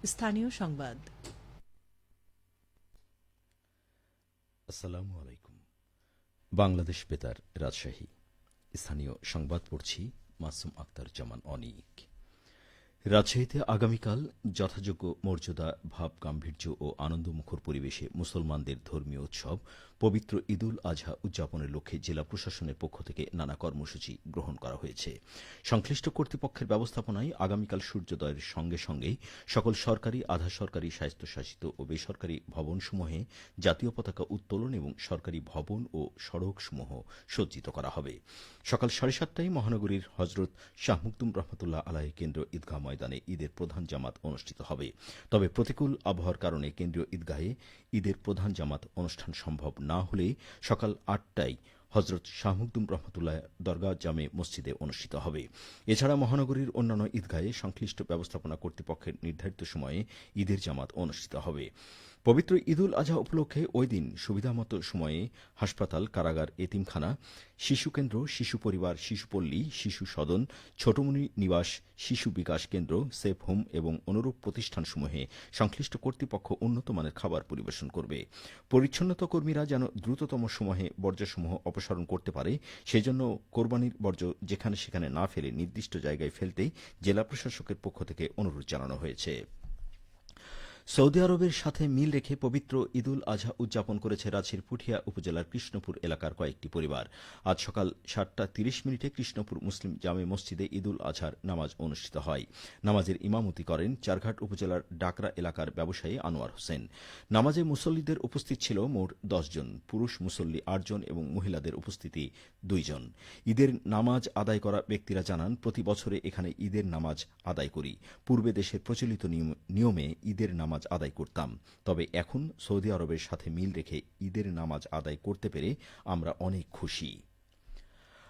স্থানীয় সংবাদ। আসসালামু আলাইকুম। বাংলাদেশ বেতার, রাজশাহী। স্থানীয় সংবাদ পড়ছি মাসুম আক্তার জামান অনিক। রাজশাহীতে আগামীকাল যথাযোগ্য মর্যাদা, ভাব, গাম্ভীর্য ও আনন্দমুখর পরিবেশে মুসলমানদের ধর্মীয় উৎসব পবিত্র ঈদুল আজহা উদযাপনের লক্ষ্যে জেলা প্রশাসনের পক্ষ থেকে নানা কর্মসূচি গ্রহণ করা হয়েছে। সংশ্লিষ্ট কর্তৃপক্ষের ব্যবস্থাপনায় আগামীকাল সূর্যোদয়ের সঙ্গে সঙ্গেই সকল সরকারি, আধা সরকারি, স্বায়ত্তশাসিত ও বেসরকারি ভবনসমূহে জাতীয় পতাকা উত্তোলন এবং সরকারি ভবন ও সড়কসমূহ সজ্জিত করা হবে। সকাল 7:30টায় মহানগরীর হজরত শাহ মুকদুম রহমতুল্লাহ আলাহি কেন্দ্রীয় ঈদগাহ ময়দানে ঈদের প্রধান জামাত অনুষ্ঠিত হবে। তবে প্রতিকূল আবহাওয়ার কারণে কেন্দ্রীয় ঈদগাহে ঈদের প্রধান জামাত অনুষ্ঠান সম্ভব না হলে সকাল 8টায় হজরত শাহ মুকদুম রহমতুল্লাহ দরগাহ জামে মসজিদে অনুষ্ঠিত হবে। এছাড়া মহানগরীর অন্যান্য ঈদগাহে সংশ্লিষ্ট ব্যবস্থাপনা কর্তৃপক্ষের নির্ধারিত সময়ে ঈদের জামাত অনুষ্ঠিত হবে। পবিত্র ঈদুল আজহা উপলক্ষে ওই দিন সুবিধামতো সময়ে হাসপাতাল, কারাগার, এতিমখানা, শিশু কেন্দ্র, শিশু পরিবার, শিশুপল্লী, শিশু সদন, ছোটমণি নিবাস, শিশু বিকাশ কেন্দ্র, সেফ হোম এবং অনুরূপ প্রতিষ্ঠানসমূহে সংশ্লিষ্ট কর্তৃপক্ষ উন্নতমানের খাবার পরিবেশন করবে। পরিচ্ছন্নতা কর্মীরা যেন দ্রুততম সময়ে বর্জ্যসমূহ অপসারণ করতে পারে, সেজন্য কোরবানির বর্জ্য যেখানে সেখানে না ফেলে নির্দিষ্ট জায়গায় ফেলতে জেলা প্রশাসকের পক্ষ থেকে অনুরোধ জানানো হয়েছে। সৌদি আরবের সাথে মিল রেখে পবিত্র ঈদুল আজহা উদযাপন করেছে রাজশাহীর পুঠিয়া উপজেলার কৃষ্ণপুর এলাকার কয়েকটি পরিবার। আজ সকাল 7:30 কৃষ্ণপুর মুসলিম জামে মসজিদে ঈদুল আজহার নামাজ অনুষ্ঠিত হয়। নামাজের ইমামতি করেন চারঘাট উপজেলার ডাকরা এলাকার ব্যবসায়ী আনোয়ার হোসেন। নামাজে মুসল্লিদের উপস্থিত ছিল মোট 10 জন, পুরুষ মুসল্লি 8 জন এবং মহিলাদের উপস্থিতি 2 জন। ঈদের নামাজ আদায় করা ব্যক্তিরা জানান, প্রতি বছরে এখানে ঈদের নামাজ আদায় করি। পূর্বে দেশের প্রচলিত নিয়মে ঈদের নামাজ আদায় করতাম, তবে এখন সৌদি আরবের সাথে মিল রেখে ঈদের নামাজ আদায় করতে পেরে আমরা অনেক খুশি।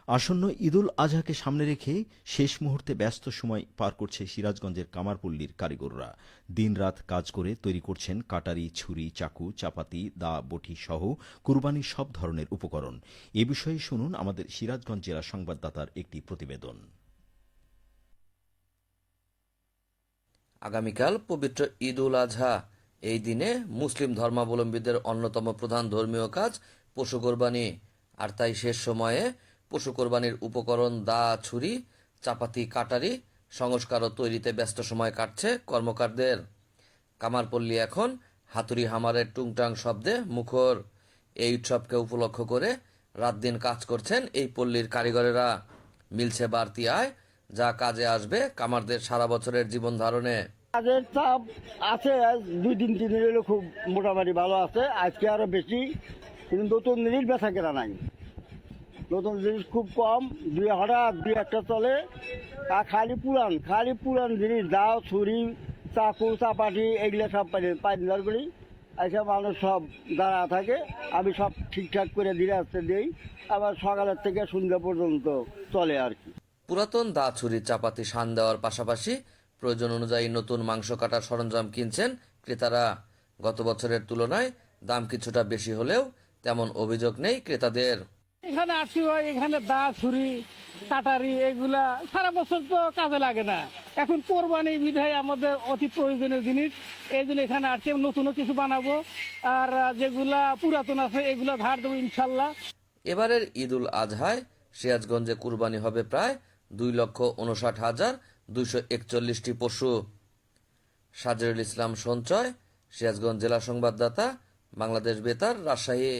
আসন্ন ঈদুল আজহাকে সামনে রেখে শেষ মুহূর্তে ব্যস্ত সময় পার করছে সিরাজগঞ্জের কামারপল্লীর কারিগররা। দিনরাত কাজ করে তৈরি করছেন কাটারি, ছুরি, চাকু, চাপাতি, দা, বটি সহ কুরবানির সব ধরনের উপকরণ। এ বিষয়ে শুনুন আমাদের সিরাজগঞ্জ জেলা সংবাদদাতার একটি প্রতিবেদন। আগামীকাল পবিত্র ঈদ উল আজহা। এই দিনে মুসলিম ধর্মাবলম্বীদের অন্যতম প্রধান ধর্মীয় কাজ পশু কোরবানি। আর তাই শেষ সময়ে পশু কোরবানির উপকরণ দা, ছুরি, চাপাতি, কাটারি সংস্কার ও তৈরিতে ব্যস্ত সময় কাটছে কর্মকারদের। কামারপল্লী এখন হাতুড়ি হামারের টুংটাং শব্দে মুখর। এই উৎসবকে উপলক্ষ করে রাত দিন কাজ করছেন এই পল্লীর কারিগরেরা। মিলছে বাড়তি আয়, যা কাজে আসবে কামারদের সারা বছরের জীবন ধারণে। কাজের চাপ আছে, 2-3 দিন হলো খুব মোটামুটি ভালো আছে, আজকে আরো বেশি। কিন্তু নতুন জিনিস বেচা কেনা নাই, নতুন জিনিস খুব কম, হঠাৎ 2-1টা চলে। আর খালি পুরান জিনিস, দাও, ছুরি, চাকু, চাপাটি এগুলো সব পাইনার করি। এইসব মানুষ সব দাঁড়া থাকে, আমি সব ঠিকঠাক করে ধীরে আসতে দিই। আবার সকালের থেকে সন্ধ্যা পর্যন্ত চলে আর কি। পুরাতন দা, ছুরি, চাপাতি শান দেওয়ার পাশাপাশি প্রয়োজন অনুযায়ী নতুন মাংস কাটার সরঞ্জাম কিনছেন ক্রেতারা। গত বছরের তুলনায় দাম কিছুটা বেশি হলেও তেমন অভিযোগ নেই ক্রেতাদের। এখানে আসি হয়, এখানে দা, ছুরি, কাটারি এগুলা সারা বছর তো কাজে লাগে না। এখন কোরবানি বিধায় আমাদের অতি প্রয়োজনীয় জিনিস, এই জন্য এখানে আসছি। নতুনও কিছু বানাবো, আর যেগুলা পুরাতন আছে এগুলা ধার দেবো ইনশাল্লাহ। এবারের ঈদ উল আজহায় সিরাজগঞ্জে কুরবানি হবে প্রায় 2,59,241টি পশু। সাজেরুল ইসলাম সঞ্চয়, সিরাজগঞ্জ জেলা সংবাদদাতা, বাংলাদেশ বেতার, রাজশাহী।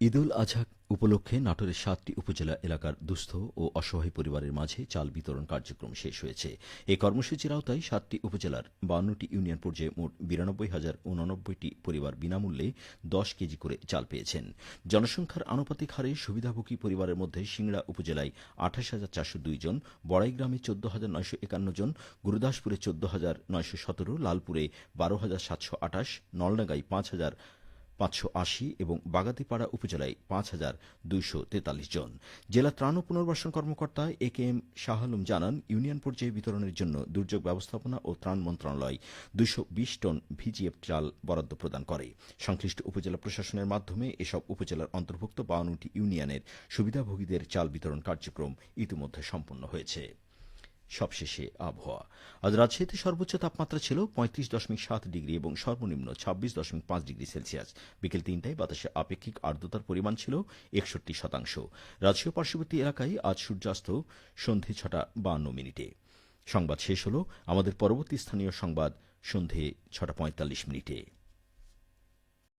ঈদুল আজহা উপলক্ষে নাটোরের 7টি উপজেলা এলাকার দুস্থ ও অসহায় পরিবারের মাঝে চাল বিতরণ কার্যক্রম শেষ হয়েছে। এই কর্মসূচির আওতায় 7টি উপজেলার 52টি ইউনিয়ন পর্যায়ে মোট 92,089টি পরিবার বিনামূল্যে 10 কেজি করে চাল পেয়েছেন। জনসংখ্যার আনুপাতিক হারে সুবিধাভোগী পরিবারের মধ্যে সিংড়া উপজেলায় 28,402 জন, বড়াইগ্রামে 14,951 জন, গুরুদাসপুরে 14,917, লালপুরে 12,728, নলডাঙ্গায় 5,580 এবং বাগাতিপাড়া উপজেলায় 5,243 জন। জেলা ত্রাণ ও পুনর্বাসন কর্মকর্তা এ.কে.এম. শাহ আলম জানান, ইউনিয়ন পর্যায়ে বিতরণের জন্য দুর্যোগ ব্যবস্থাপনা ও ত্রাণ মন্ত্রণালয় 220 টন ভিজিএফ চাল বরাদ্দ প্রদান করে। সংশ্লিষ্ট উপজেলা প্রশাসনের মাধ্যমে এসব উপজেলার অন্তর্ভুক্ত 52টি ইউনিয়নের সুবিধাভোগীদের চাল বিতরণ কার্যক্রম ইতিমধ্যে সম্পন্ন হয়েছে। সবশেষে আবহাওয়া। আজ রাজশাহীতে সর্বোচ্চ তাপমাত্রা ছিল 35.7 ডিগ্রি এবং সর্বনিম্ন 26.5 ডিগ্রি সেলসিয়াস। বিকেল 3টায় বাতাসে আপেক্ষিক আর্দ্রতার পরিমাণ ছিল 61%। রাজশাহী পার্শ্ববর্তী এলাকায় আজ সূর্যাস্ত সন্ধে 6:52। সংবাদ শেষ হল। আমাদের পরবর্তী স্থানীয় সংবাদ সন্ধে 6:45।